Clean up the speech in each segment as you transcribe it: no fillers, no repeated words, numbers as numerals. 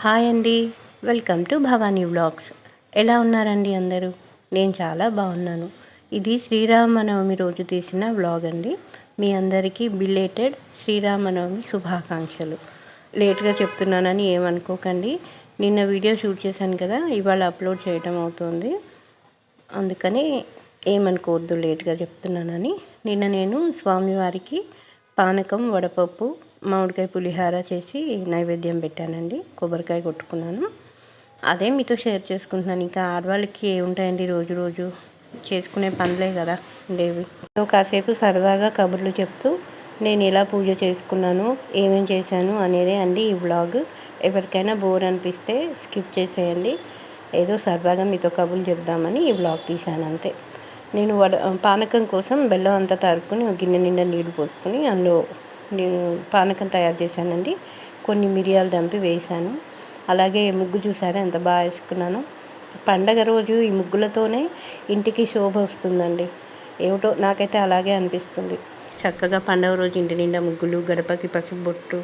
Hi అండి. Welcome to Bhavani vlogs. ఎలా ఉన్నారండి అందరూ? నేను చాలా బాగున్నాను. ఇది శ్రీరామనవమి రోజు తీసిన వ్లాగ్ అండి. మీ అందరికీ బిలేటెడ్ శ్రీరామనవమి శుభాకాంక్షలు. లేట్గా చెప్తున్నానని ఏమనుకోకండి. నిన్న వీడియో షూట్ చేశాను కదా, ఇవాళ అప్లోడ్ చేయడం అవుతుంది. అందుకని ఏమనుకోవద్దు లేట్గా చెప్తున్నానని. నిన్న నేను స్వామివారికి పానకం, వడపప్పు, మామిడికాయ పులిహార చేసి నైవేద్యం పెట్టానండి. కొబ్బరికాయ కొట్టుకున్నాను. అదే మీతో షేర్ చేసుకుంటున్నాను. ఇంకా ఆడవాళ్ళకి ఏముంటాయండి, రోజు రోజు చేసుకునే పనులే కదా ఉండేవి. కాసేపు సరదాగా కబుర్లు చెప్తూ నేను ఎలా పూజ చేసుకున్నాను, ఏమేం చేశాను అనేదే అండి ఈ వ్లాగ్. ఎవరికైనా బోర్ అనిపిస్తే స్కిప్ చేసేయండి. ఏదో సరదాగా మీతో కబుర్లు చెప్దామని ఈ వ్లాగ్ తీశాను అంతే. నేను పానకం కోసం బెల్లం అంతా తరుక్కుని ఒక గిన్నె నిండా నీళ్ళు పోసుకొని అందులో నేను పానకం తయారు చేశానండి. కొన్ని మిరియాలు దంపి వేశాను. అలాగే ముగ్గు చూసారా ఎంత బాగా వేసుకున్నాను. పండగ రోజు ఈ ముగ్గులతోనే ఇంటికి శోభ వస్తుందండి. ఏమిటో నాకైతే అలాగే అనిపిస్తుంది. చక్కగా పండగ రోజు ఇంటి నిండా ముగ్గులు, గడపకి పసుపు బొట్టు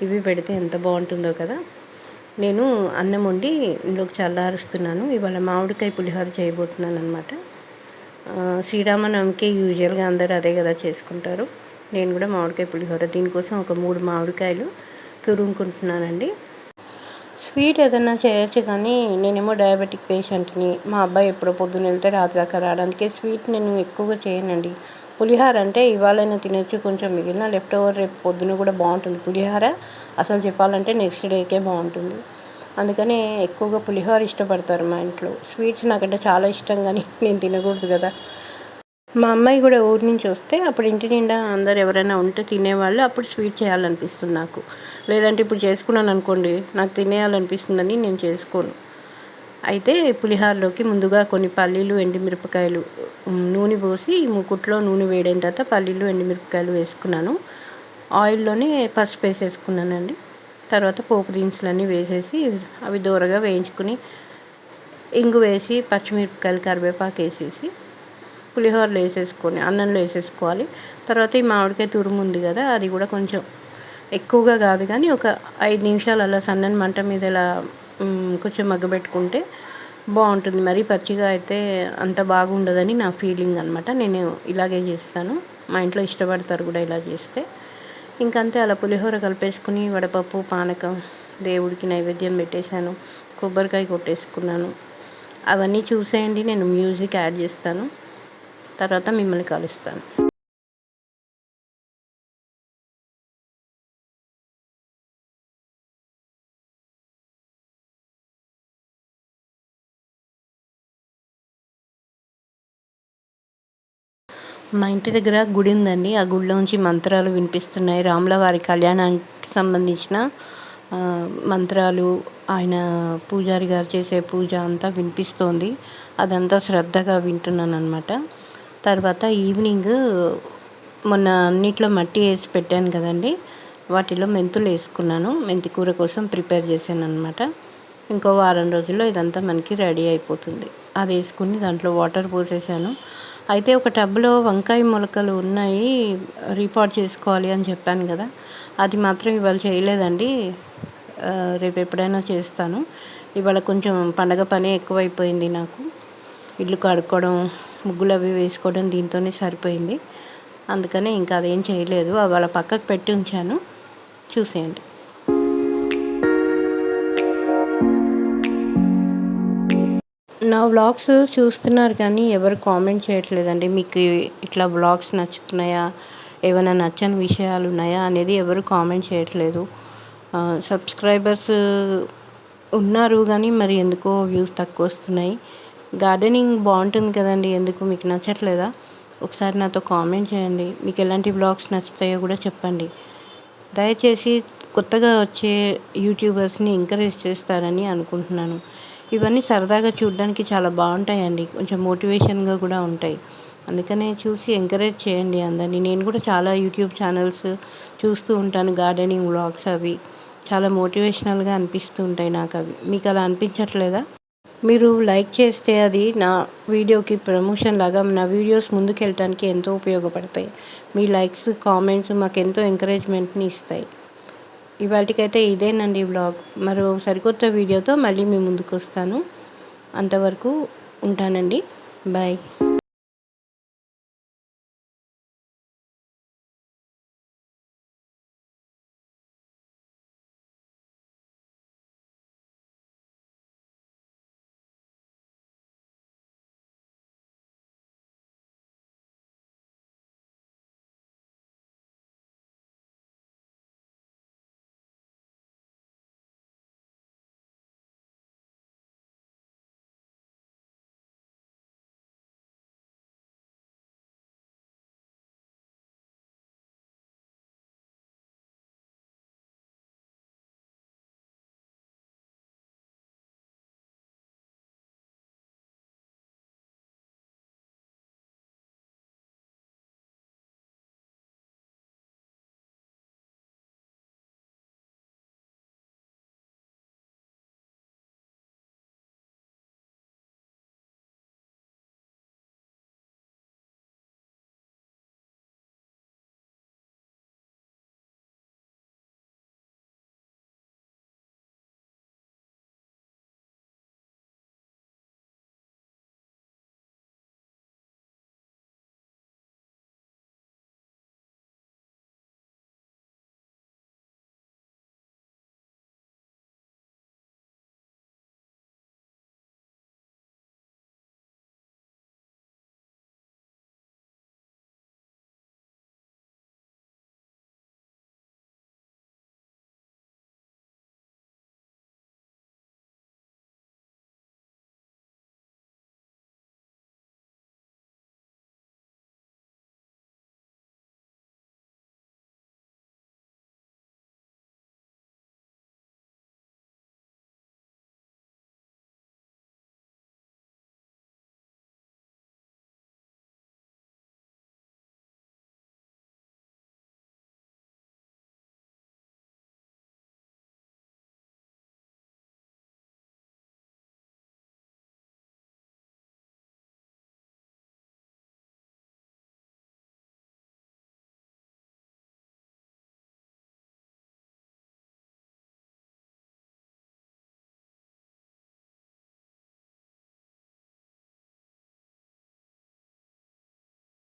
ఇవి పెడితే ఎంత బాగుంటుందో కదా. నేను అన్నం వండి ఇంట్లోకి చల్లారుస్తున్నాను. ఇవాళ మామిడికాయ పులిహోర చేయబోతున్నాను అనమాట. శ్రీరామనవమికి యూజువల్గా అందరూ అదే కదా చేసుకుంటారు. నేను కూడా మామిడికాయ పులిహోర, దీనికోసం ఒక 3 మామిడికాయలు తురుముకుంటున్నానండి. స్వీట్ ఏదైనా చేయొచ్చు కానీ నేనేమో డయాబెటిక్ పేషెంట్ని. మా అబ్బాయి ఎప్పుడో పొద్దున్న వెళ్తే రాత్రి దాకా రావడానికి స్వీట్ నేను ఎక్కువగా చేయనండి. పులిహోర అంటే ఇవాళైనా తినొచ్చు, కొంచెం మిగిలిన లెఫ్ట్ ఓవర్ రేపు పొద్దున కూడా బాగుంటుంది. పులిహోర అసలు చెప్పాలంటే నెక్స్ట్ డేకే బాగుంటుంది. అందుకని ఎక్కువగా పులిహోర ఇష్టపడతారు మా ఇంట్లో. స్వీట్స్ నాకంటే చాలా ఇష్టం కానీ నేను తినకూడదు కదా. మా అమ్మాయి కూడా ఊరి నుంచి వస్తే అప్పుడు ఇంటి నిండా అందరు ఎవరైనా ఉంటే తినేవాళ్ళు, అప్పుడు స్వీట్ చేయాలనిపిస్తుంది నాకు. లేదంటే ఇప్పుడు చేసుకున్నాను అనుకోండి, నాకు తినేయాలనిపిస్తుందని నేను చేసుకోను. అయితే పులిహోరలోకి ముందుగా కొన్ని పల్లీలు, ఎండుమిరపకాయలు నూనె పోసి మూకుట్లో నూనె వేడైన తర్వాత పల్లీలు, ఎండుమిరపకాయలు వేసుకున్నాను. ఆయిల్లోనే పసుపు వేసేసుకున్నానండి. తర్వాత పోపు దినుసులన్నీ వేసేసి అవి దూరగా వేయించుకుని ఇంగు వేసి పచ్చిమిరపకాయలు, కరివేపాకు వేసేసి పులిహోరలో వేసేసుకొని అన్నంలో వేసేసుకోవాలి. తర్వాత ఈ మామిడికాయ తురుము ఉంది కదా, అది కూడా కొంచెం ఎక్కువగా కాదు కానీ ఒక 5 నిమిషాలు అలా సన్నని మంట మీద ఇలా కొంచెం మగ్గబెట్టుకుంటే బాగుంటుంది. మరీ పచ్చిగా అయితే అంత బాగుండదని నా ఫీలింగ్ అనమాట. నేను ఇలాగే చేస్తాను. మా ఇంట్లో ఇష్టపడతారు కూడా ఇలా చేస్తే. ఇంకంతే అలా పులిహోర కలిపేసుకుని వడపప్పు, పానకం దేవుడికి నైవేద్యం పెట్టేశాను. కొబ్బరికాయ కొట్టేసుకున్నాను. అవన్నీ చూసేయండి. నేను మ్యూజిక్ యాడ్ చేస్తాను. తర్వాత మిమ్మల్ని కలుస్తాను. మా ఇంటి దగ్గర గుడి ఉందండి. ఆ గుడిలోంచి మంత్రాలు వినిపిస్తున్నాయి. రాముల వారి కళ్యాణానికి సంబంధించిన మంత్రాలు, ఆయన పూజారి గారు చేసే పూజ అంతా వినిపిస్తోంది. అదంతా శ్రద్ధగా వింటున్నాను అనమాట. తర్వాత ఈవినింగ్ మొన్న అన్నిట్లో మట్టి వేసి పెట్టాను కదండి, వాటిలో మెంతులు వేసుకున్నాను. మెంతి కూర కోసం ప్రిపేర్ చేశాను అనమాట. ఇంకో వారం రోజుల్లో ఇదంతా మనకి రెడీ అయిపోతుంది. అది వేసుకుని దాంట్లో వాటర్ పోసేసాను. అయితే ఒక టబ్లో వంకాయ మొలకలు ఉన్నాయి, రీపాట్ చేసుకోవాలి అని చెప్పాను కదా, అది మాత్రం ఇవాళ చేయలేదండి. రేపు ఎప్పుడైనా చేస్తాను. ఇవాళ కొంచెం పండగ పని ఎక్కువైపోయింది నాకు. ఇల్లు కడుక్కోవడం, ముగ్గులు అవి వేసుకోవడం దీంతోనే సరిపోయింది. అందుకనే ఇంకా అదేం చేయలేదు. వాళ్ళ పక్కకు పెట్టి ఉంచాను, చూసేయండి. నా వ్లాగ్స్ చూస్తున్నారు కానీ ఎవరు కామెంట్ చేయట్లేదండి. మీకు ఇట్లా వ్లాగ్స్ నచ్చుతున్నాయా, ఏమైనా నచ్చని విషయాలు ఉన్నాయా అనేది ఎవరు కామెంట్ చేయట్లేదు. సబ్స్క్రైబర్స్ ఉన్నారు కానీ మరి ఎందుకో వ్యూస్ తక్కువ వస్తున్నాయి. గార్డెనింగ్ బాగుంటుంది కదండి, ఎందుకు మీకు నచ్చట్లేదా? ఒకసారి నాతో కామెంట్ చేయండి. మీకు ఎలాంటి వ్లాగ్స్ నచ్చుతాయో కూడా చెప్పండి. దయచేసి కొత్తగా వచ్చే యూట్యూబర్స్ని ఎంకరేజ్ చేస్తారని అనుకుంటున్నాను. ఇవన్నీ సరదాగా చూడడానికి చాలా బాగుంటాయండి, కొంచెం మోటివేషన్గా కూడా ఉంటాయి. అందుకనే చూసి ఎంకరేజ్ చేయండి అందరినీ. నేను కూడా చాలా యూట్యూబ్ ఛానల్స్ చూస్తూ ఉంటాను, గార్డెనింగ్ వ్లాగ్స్ అవి చాలా మోటివేషనల్గా అనిపిస్తూ ఉంటాయి నాకు. అవి మీకు అలా అనిపించట్లేదా? మీరు లైక్ చేస్తే అది నా వీడియోకి ప్రమోషన్ లాగా నా వీడియోస్ ముందుకు వెళ్ళటానికి ఎంతో ఉపయోగపడతాయి. మీ లైక్స్, కామెంట్స్ మాకు ఎంతో ఎంకరేజ్మెంట్ని ఇస్తాయి. ఇవాళకైతే ఇదేనండి వ్లాగ్. మరో సరికొత్త వీడియోతో మళ్ళీ మీ ముందుకు వస్తాను. అంతవరకు ఉంటానండి. బాయ్.